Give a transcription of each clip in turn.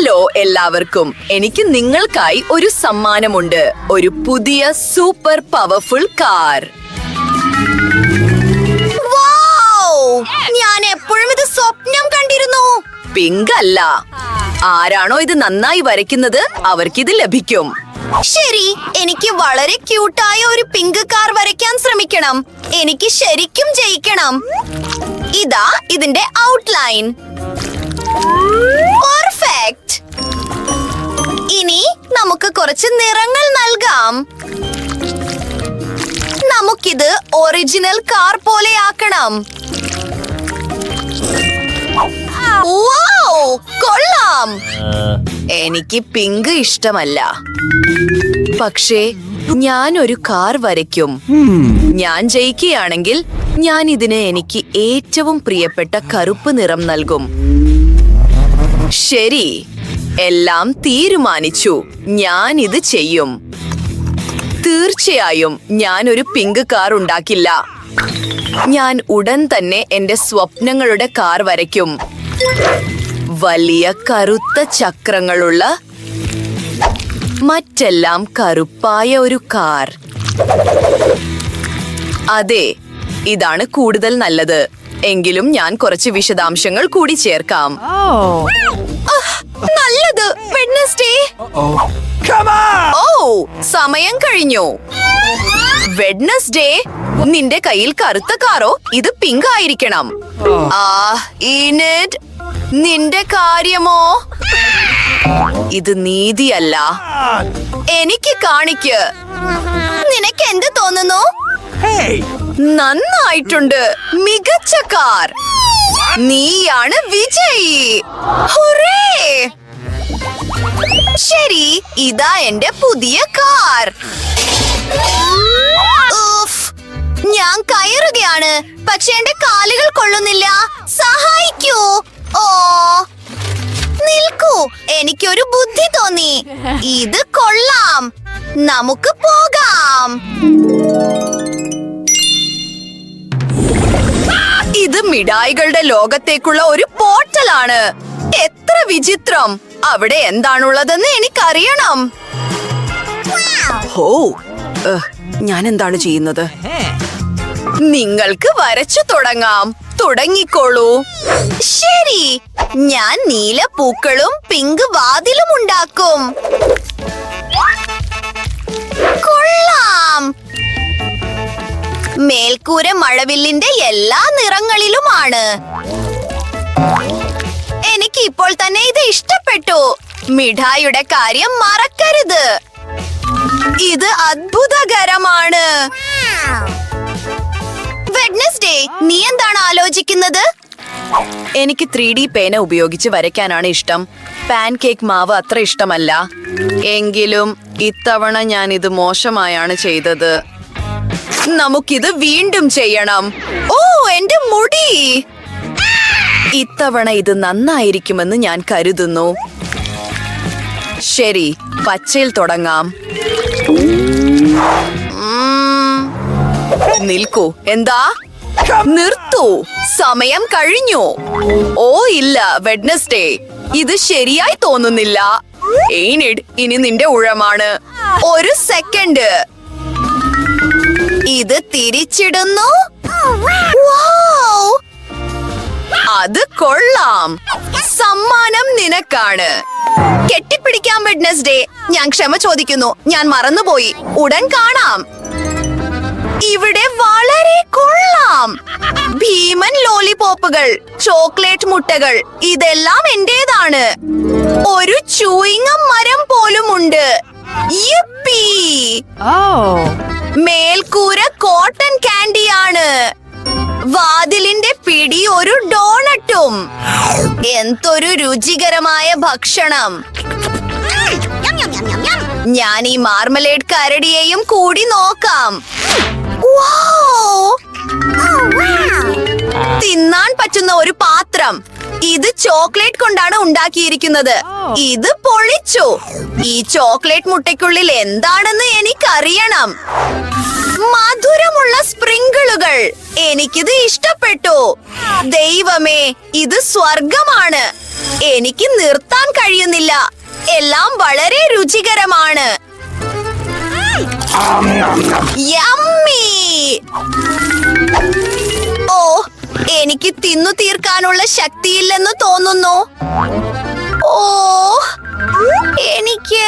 Hello എല്ലാവർക്കും. എനിക്ക് നിങ്ങൾക്കായി ഒരു സമ്മാനമുണ്ട്. ഒരു പുതിയ സൂപ്പർ പവർഫുൾ കാർ. ഞാൻ എപ്പോഴും ഇത് സ്വപ്നം കണ്ടിരുന്നു. പിങ്ക് അല്ല. ആരാണോ ഇത് നന്നായി വരയ്ക്കുന്നത് അവർക്കിത് ലഭിക്കും. ശരി, എനിക്ക് വളരെ ക്യൂട്ടായ ഒരു പിങ്ക് കാർ വരയ്ക്കാൻ ശ്രമിക്കണം. എനിക്ക് ശരിക്കും ജയിക്കണം. ഇതാ ഇതിന്റെ ഔട്ട്ലൈൻ. പെർഫെക്റ്റ്. ഇനി നമുക്ക് കുറച്ച് നിറങ്ങൾ നൽകാം. നമുക്കിത് ഒറിജിനൽ കാർ പോലെയാക്കണം. കൊള്ളാം. എനിക്ക് പിങ്ക് ഇഷ്ടമല്ല, പക്ഷേ ഞാൻ ഒരു കാർ വരയ്ക്കും. ഞാൻ ജയിക്കുകയാണെങ്കിൽ ഞാൻ ഇതിന് എനിക്ക് ഏറ്റവും പ്രിയപ്പെട്ട കറുപ്പ് നിറം നൽകും. ശരി, എല്ലാം തീരുമാനിച്ചു. ഞാൻ ഇത് ചെയ്യും. തീർച്ചയായും ഞാൻ ഒരു പിങ്ക് കാർ ഉണ്ടാക്കില്ല. ഞാൻ ഉടൻ തന്നെ എന്റെ സ്വപ്നങ്ങളുടെ കാർ വരയ്ക്കും. വലിയ കറുത്ത ചക്രങ്ങളുള്ള, മറ്റെല്ലാം കറുപ്പായ ഒരു കാർ. അതെ, ഇതാണ് കൂടുതൽ നല്ലത്. എങ്കിലും ഞാൻ കുറച്ച് വിശദാംശങ്ങൾ കൂടി ചേർക്കാം. നല്ലത്. വെഡ്നസ്ഡേ. ഓ, സമയം കഴിഞ്ഞു. വെഡ്നസ്ഡേ, നിന്റെ കയ്യിൽ കറുത്ത കാറോ? ഇത് പിങ്ക് ആയിരിക്കണം. ഈനറ്റ്, നിന്റെ കാര്യമോ? ഇത് നീതിയല്ല. എനിക്ക് കാണിക്ക്. നിനക്ക് എന്ത് തോന്നുന്നു? നന്നായിട്ടുണ്ട്. മികച്ച കാർ. നീയാണ് വിജയി. ഹുറേ! ശരി, ഇതാ എന്റെ പുതിയ കാർ. ഞാൻ കയറുകയാണ്, പക്ഷെ എന്റെ കാലുകൾ കൊള്ളുന്നില്ല. സഹായിക്കൂ. ഓ, നിൽക്കൂ. എനിക്കൊരു ബുദ്ധി തോന്നി. ഇത് കൊള്ളാം. നമുക്ക് പോകാം. ഇത് മിഠായികളുടെ ലോകത്തേക്കുള്ള ഒരു പോർട്ടലാണ്. എത്ര വിചിത്രം. അവിടെ എന്താണുള്ളതെന്ന് എനിക്കറിയണം. ഓ, ഞാൻ എന്താണ് ചെയ്യുന്നത്? നിങ്ങൾക്ക് വരച്ചു തുടങ്ങാം. തുടങ്ങിക്കോളൂ. ശരി, ഞാൻ നീല പൂക്കളും പിങ്ക് വാതിലും ഉണ്ടാക്കും. കൊള്ളാം. മേൽക്കൂര മഴവില്ലിന്റെ എല്ലാ നിറങ്ങളിലുമാണ്. എനിക്ക് ഇപ്പോൾ തന്നെ ഇത് ഇഷ്ടപ്പെട്ടു. മിഠായിയുടെ കാര്യം മറക്കരുത്. ഇത് അത്ഭുതകരമാണ്. വെഡ്നസ്ഡേ, നീ എന്താണ് ആലോചിക്കുന്നത്? എനിക്ക് 3D പേന ഉപയോഗിച്ച് വരയ്ക്കാനാണ് ഇഷ്ടം. പാൻ കേക്ക് മാവ് അത്ര ഇഷ്ടമല്ല. എങ്കിലും ഇത്തവണ ഞാൻ ഇത് മോശമായാണ് ചെയ്തത്. നമുക്കിത് വീണ്ടും ചെയ്യണം. ഓ, എന്റെ മുടി! ഇത്തവണ ഇത് നന്നായിരിക്കുമെന്ന് ഞാൻ കരുതുന്നു. ശരി, പച്ചയിൽ തുടങ്ങാം. നിൽക്കൂ. എന്താ? നിർത്തൂ. സമയം കഴിഞ്ഞു. ഓ ഇല്ല, വെഡ്നസ്ഡേ, ഇത് ശരിയായി തോന്നുന്നില്ല. എയ്നിഡ്, ഇനി നിന്റെ ഊഴമാണ്. ഒരു സെക്കൻഡ്. ഇത് തിരിച്ചിടുന്നു. അത് കൊള്ളാം. സമ്മാനം നിനക്കാണ്. കെട്ടിപ്പിടിക്കാം വെഡ്നസ്ഡേ. ഞാൻ ക്ഷമ ചോദിക്കുന്നു. ഞാൻ മറന്നുപോയി. ഉടൻ കാണാം. ഇവിടെ വളരെ കൊള്ളാം. ഭീമൻ ലോലിപോപ്പുകൾ, ചോക്ലേറ്റ് മുട്ടകൾ, ഇതെല്ലാം എന്റേതാണ്. ഒരു ചൂയിങ്ങം മരം പോലുമുണ്ട്. യിപ്പി! മേൽക്കൂര കോട്ടൺ കാൻഡിയാണ്. വാതിലിന്റെ പിടി ഒരു ഡോണറ്റും. എന്തൊരു രുചികരമായ ഭക്ഷണം. ഞാൻ ഈ മാർമലേഡ് കരടിയെയും കൂടി നോക്കാം. തിന്നാൻ പറ്റുന്ന ഒരു പാത്രം. ഇത് ചോക്ലേറ്റ് കൊണ്ടാണ് ഉണ്ടാക്കിയിരിക്കുന്നത്. ഇത് പൊളിച്ചു. ഈ ചോക്ലേറ്റ് മുട്ടയ്ക്കുള്ളിൽ എന്താണെന്ന് എനിക്കറിയണം. മധുരമുള്ള സ്പ്രിങ്കിളുകൾ. എനിക്കിത് ഇഷ്ടപ്പെട്ടു. ദൈവമേ, ഇത് സ്വർഗമാണ്. എനിക്ക് നിർത്താൻ കഴിയുന്നില്ല. എല്ലാം വളരെ രുചികരമാണ്. യമ്മി! ഓ, എനിക്ക് തിന്നു തീർക്കാനുള്ള ശക്തിയില്ലെന്ന് തോന്നുന്നു. ഓ, എനിക്ക്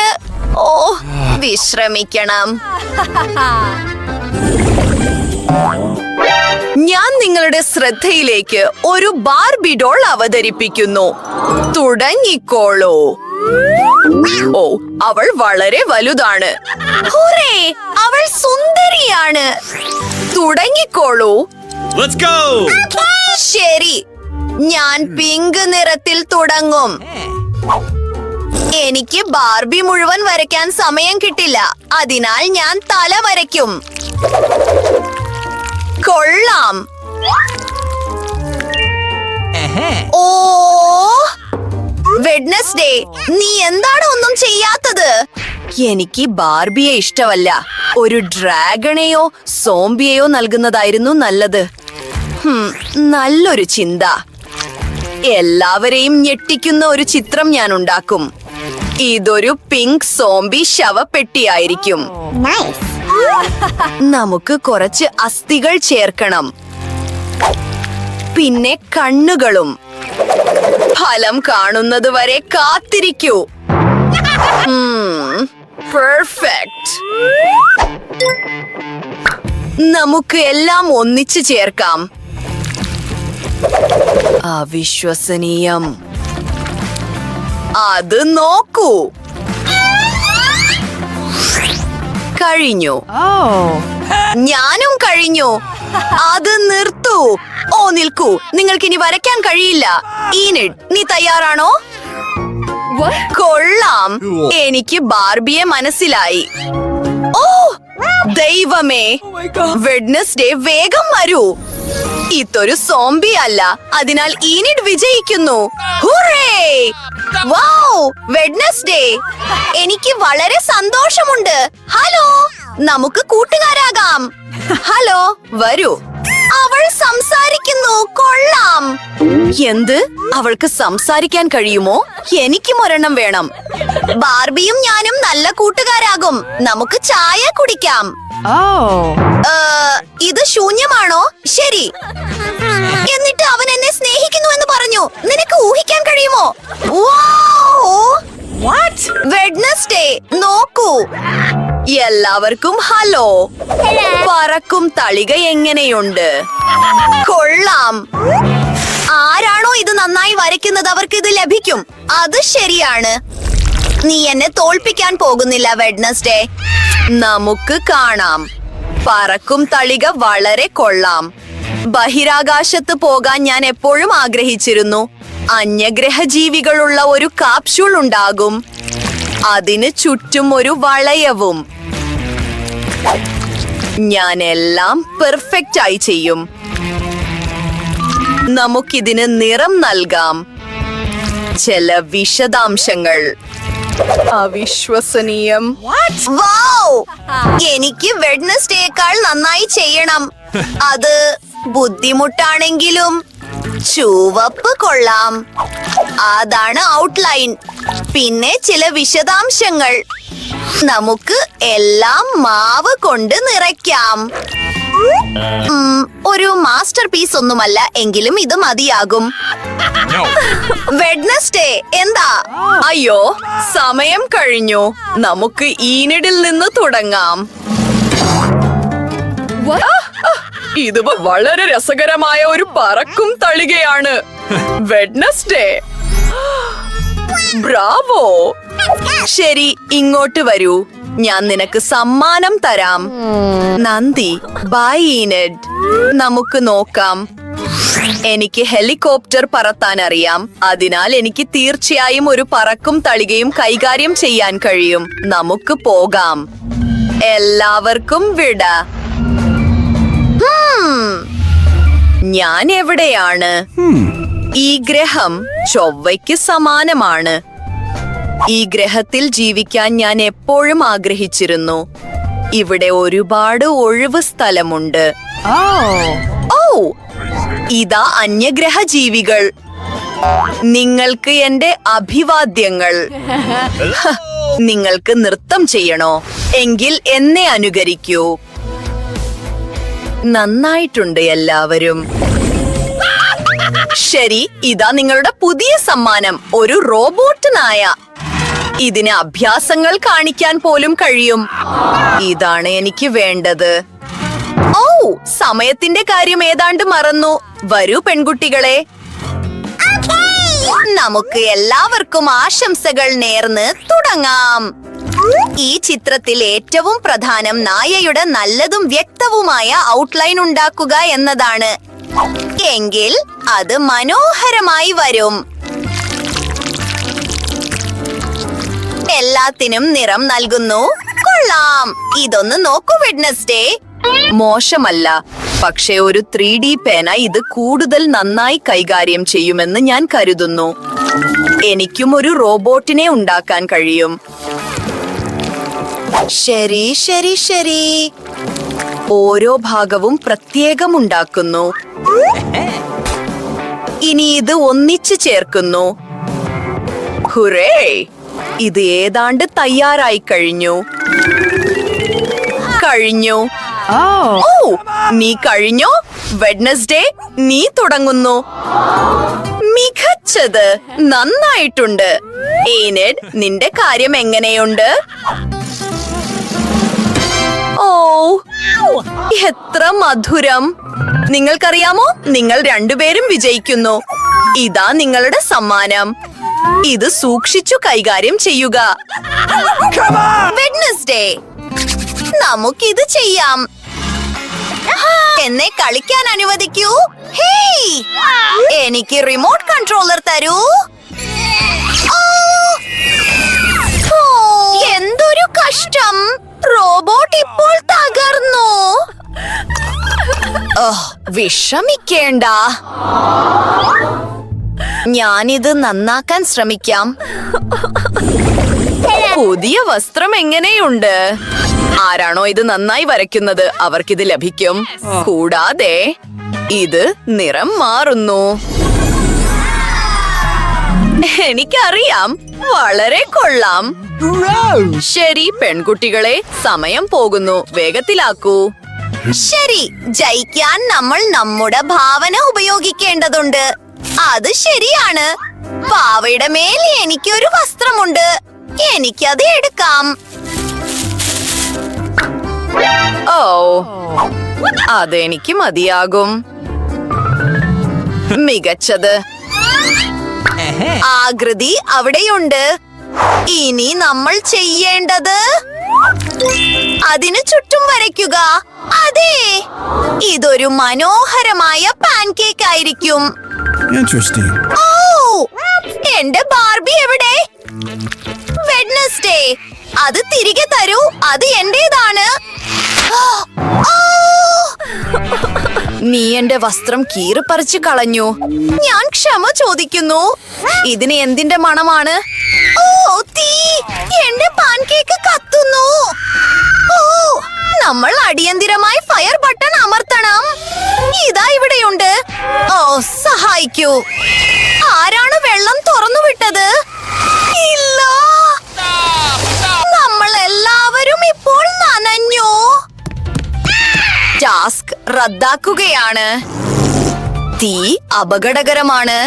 വിശ്രമിക്കണം. ഞാൻ നിങ്ങളുടെ ശ്രദ്ധയിലേക്ക് ഒരു ബാർബി ഡോൾ അവതരിപ്പിക്കുന്നു. തുടങ്ങിക്കോളൂ. ഓ, അവൾ വളരെ വലുതാണ്. ഹുറേ, അവൾ സുന്ദരിയാണ്. തുടങ്ങിക്കോളൂ. Let's go! ശരി, ഞാൻ പിങ്ക് നിറത്തിൽ തുടങ്ങും. എനിക്ക് ബാർബി മുഴുവൻ വരയ്ക്കാൻ സമയം കിട്ടില്ല. അതിനാൽ ഞാൻ തല വരയ്ക്കും. കൊള്ളാം. ഓ, വെഡ്നസ്ഡേ, നീ എന്താണ് ഒന്നും ചെയ്യാത്തത്? എനിക്ക് ബാർബിയെ ഇഷ്ടമല്ല. ഒരു ഡ്രാഗണെയോ സോംബിയെയോ നൽകുന്നതായിരുന്നു നല്ലത്. നല്ലൊരു ചിന്ത. എല്ലാവരെയും ഞെട്ടിക്കുന്ന ഒരു ചിത്രം ഞാൻ ഉണ്ടാക്കും. ഇതൊരു പിങ്ക് സോംബി ശവപ്പെട്ടിയായിരിക്കും. നമുക്ക് കുറച്ച് അസ്ഥികൾ ചേർക്കണം. പിന്നെ കണ്ണുകളും. ഫലം കാണുന്നത് വരെ കാത്തിരിക്കൂ. പെർഫെക്റ്റ്. നമുക്ക് എല്ലാം ഒന്നിച്ചു ചേർക്കാം. അവിശ്വസനീയം. അത് നോക്കൂ. കഴിഞ്ഞു. ഞാനും കഴിഞ്ഞു. അത് നിർത്തൂ. ഓ, നിൽക്കൂ. നിങ്ങൾക്കിനി വരയ്ക്കാൻ കഴിയില്ല. ഈനിഡ്, നീ തയ്യാറാണോ? കൊള്ളാം. എനിക്ക് ബാർബിയെ മനസ്സിലായി. ഓ ദൈവമേ, വെഡ്നസ്ഡേ, വേഗം വരൂ. ഇതൊരു സോംബി അല്ല, അതിനാൽ ഈനിഡ് വിജയിക്കുന്നു. ഹുറേ! വൗ, വെഡ്നസ്ഡേ, എനിക്ക് വളരെ സന്തോഷമുണ്ട്. ഹലോ, നമുക്ക് കൂട്ടുകാരാകാം. ഹലോ, വരൂ. അവൾ സംസാരിക്കുന്നു. കൊള്ളാം. എന്ത്? അവൾക്ക് സംസാരിക്കാൻ കഴിയുമോ? എനിക്കും ഒരെണ്ണം വേണം. ബാർബിയും ഞാനും നല്ല കൂട്ടുകാരാകും. നമുക്ക് ചായ കുടിക്കാം. ഇത് ശൂന്യമാണോ? ശരി. എന്നിട്ട് അവൻ എന്നെ സ്നേഹിക്കുന്നു എന്ന് പറഞ്ഞു. നിനക്ക് ഊഹിക്കാൻ കഴിയുമോ? വെഡ്നസ്ഡേ, നോക്കൂ. എല്ലാവർക്കും ഹലോ. പറക്കും തളിക എങ്ങനെയുണ്ട്? കൊള്ളാം. ആരാണോ ഇത് നന്നായി വരയ്ക്കുന്നത് അവർക്ക് ഇത് ലഭിക്കും. അത് ശരിയാണ്. നീ എന്നെ തോൽപ്പിക്കാൻ പോകുന്നില്ല, വെഡ്നസ്ഡേ. നമുക്ക് കാണാം. പറക്കും തളിക വളരെ കൊള്ളാം. ബഹിരാകാശത്ത് പോകാൻ ഞാൻ എപ്പോഴും ആഗ്രഹിച്ചിരുന്നു. അന്യഗ്രഹ ജീവികളുള്ള ഒരു കാപ്സ്യൂൾ ഉണ്ടാകും. അതിന് ചുറ്റും ഒരു വളയവും. ഞാൻ എല്ലാം പെർഫെക്റ്റ് ആയി ചെയ്യും. നമുക്കിതിന് നിറം നൽകാം. ചില വിശദാംശങ്ങൾ. അവിശ്വസനീയം. വൗ! എനിക്ക് വെഡ്നസ്ഡേയേക്കാൾ നന്നായി ചെയ്യണം. അത് ബുദ്ധിമുട്ടാണെങ്കിലും ചുവപ്പ് കൊള്ളാം. അതാണ് ഔട്ട്ലൈൻ. പിന്നെ ചില വിശദാംശങ്ങൾ. നമുക്ക് എല്ലാം മാവ് കൊണ്ട് നിറയ്ക്കാം. ഒരു മാസ്റ്റർ പീസ് ഒന്നുമല്ല, എങ്കിലും ഇത് മതിയാകും. വെഡ്നസ്ഡേ, എന്താ? അയ്യോ, സമയം കഴിഞ്ഞു. നമുക്ക് ഈനിഡിൽ നിന്ന് തുടങ്ങാം. ഇത് വളരെ രസകരമായ ഒരു പറക്കും തളികയാണ്. Wednesday, Bravo. ശരി, ഇങ്ങോട്ട് വരൂ. ഞാൻ നിനക്ക് സമ്മാനം തരാം. നന്ദി. ബൈ ഈനിഡ്. നമുക്ക് നോക്കാം. എനിക്ക് ഹെലികോപ്റ്റർ പറത്താൻ അറിയാം. അതിനാൽ എനിക്ക് തീർച്ചയായും ഒരു പറക്കും തളികയും കൈകാര്യം ചെയ്യാൻ കഴിയും. നമുക്ക് പോകാം. എല്ലാവർക്കും വിട. ഞാൻ എവിടെയാണ്? ഈ ഗ്രഹം ചൊവ്വയ്ക്ക് സമാനമാണ്. ഈ ഗ്രഹത്തിൽ ജീവിക്കാൻ ഞാൻ എപ്പോഴും ആഗ്രഹിച്ചിരുന്നു. ഇവിടെ ഒരുപാട് ഒഴിവ് സ്ഥലമുണ്ട്. ഓ, ഇതാ അന്യഗ്രഹ ജീവികൾ. നിങ്ങൾക്ക് എന്റെ അഭിവാദ്യങ്ങൾ. ഹ, നിങ്ങൾക്ക് നൃത്തം ചെയ്യണോ? എങ്കിൽ എന്നെ അനുകരിക്കൂ. നന്നായിട്ടുണ്ട് എല്ലാവരും. ശരി, ഇതാ നിങ്ങളുടെ പുതിയ സമ്മാനം, ഒരു റോബോട്ട് നായ. ഇതിന് അഭ്യാസങ്ങൾ കാണിക്കാൻ പോലും കഴിയും. ഇതാണ് എനിക്ക് വേണ്ടത്. ഓ, സമയത്തിന്റെ കാര്യം ഏതാണ്ട് മറന്നു. വരൂ പെൺകുട്ടികളെ, നമുക്ക് എല്ലാവർക്കും ആശംസകൾ നേർന്ന് തുടങ്ങാം. ഈ ചിത്രത്തിൽ ഏറ്റവും പ്രധാനം നായയുടെ നല്ലതും വ്യക്തവുമായ ഔട്ട്ലൈൻ ഉണ്ടാക്കുക എന്നതാണ്. എങ്കിൽ അത് മനോഹരമായി വരും. എല്ലാത്തിനും നിറം നൽകുന്നു. കൊള്ളാം. ഇതൊന്ന് നോക്കൂ വെഡ്നസ്ഡേ. മോശമല്ല, പക്ഷേ ഒരു 3D പേന ഇത് കൂടുതൽ നന്നായി കൈകാര്യം ചെയ്യുമെന്ന് ഞാൻ കരുതുന്നു. എനിക്കും ഒരു റോബോട്ടിനെ ഉണ്ടാക്കാൻ കഴിയും. ശരി ശരി ശരി. ഓരോ ഭാഗവും പ്രത്യേകം ഉണ്ടാക്കുന്നു. ഇനി ഇത് ഒന്നിച്ചു ചേർക്കുന്നു. ഹുറേ! ഇത് ഏതാണ്ട് തയ്യാറായി കഴിഞ്ഞു. ഓ, നീ കഴിഞ്ഞോ? വെഡ്നസ്ഡേ, നീ തുടങ്ങുന്നു. മികച്ചത്, നന്നായിട്ടുണ്ട്. ഏനഡ്, നിന്റെ കാര്യം എങ്ങനെയുണ്ട്? ഓ, എത്ര മധുരം. നിങ്ങൾക്കറിയാമോ, നിങ്ങൾ രണ്ടുപേരും വിജയിക്കുന്നു. ഇതാ നിങ്ങളുടെ സമ്മാനം. ഇത് സൂക്ഷിച്ചു കൈകാര്യം ചെയ്യുക. വെഡ്നസ്ഡേ, നമുക്കിത് ചെയ്യാം. എന്നെ കളിക്കാൻ അനുവദിക്കൂ. ഹേയ്, എനിക്ക് റിമോട്ട് കൺട്രോളർ തരൂ. ഓ, എന്തൊരു കഷ്ടം. റോബോട്ട് ഇപ്പോൾ തകർന്നു. വിഷമിക്കേണ്ട, ഞാനിത് നന്നാക്കാൻ ശ്രമിക്കാം. പുതിയ വസ്ത്രം എങ്ങനെയുണ്ട്? ആരാണോ ഇത് നന്നായി വരയ്ക്കുന്നത് അവർക്കിത് ലഭിക്കും. കൂടാതെ ഇത് നിറം മാറുന്നു. എനിക്കറിയാം, വളരെ കൊള്ളാം. ശരി പെൺകുട്ടികളെ, സമയം പോകുന്നു. വേഗത്തിലാക്കൂ. ശരി, ജയിക്കാൻ നമ്മൾ നമ്മുടെ ഭാവന ഉപയോഗിക്കേണ്ടതുണ്ട്. അത് ശരിയാണ്. പാവയുടെ മേൽ എനിക്കൊരു വസ്ത്രമുണ്ട്. എനിക്കത് എടുക്കാം. ഓ, അതെനിക്ക് മതിയാകും. മികച്ചത്. ആകൃതി അവിടെയുണ്ട്. ഇനി നമ്മൾ ചെയ്യേണ്ടത് അതിനു ചുറ്റും വരയ്ക്കുക. അതെ, ഇതൊരു മനോഹരമായ പാൻകേക്ക് ആയിരിക്കും. ഓ, എന്റെ ബാർബി എവിടെ? വെഡ്നസ്ഡേ, അത് തിരികെ തരൂ. അത് എന്റേതാണ്. നീ എന്റെ വസ്ത്രം കീറിപ്പറിച്ചു കളഞ്ഞു. ഞാൻ ക്ഷമ ചോദിക്കുന്നു. ഇതിന് എന്തിന്റെ മണമാണ്? ഓ, തീ! എന്റെ പാൻകേക്ക് കത്തുന്നു. ഓ, നമ്മൾ അടിയന്തിരമായി ഫയർ ബട്ടൺ അമർത്തണം. ഇതാ ഇവിടെയുണ്ട്. ഓ, സഹായിക്കൂ. ആരാണ് വെള്ളം തുറന്നുവിട്ടത്? ഇല്ല, നമ്മൾ എല്ലാവരും ഇപ്പോൾ നനഞ്ഞു. ടാസ്ക് റദ്ദാക്കുകയാണ്. തീ അപകടകരമാണ്.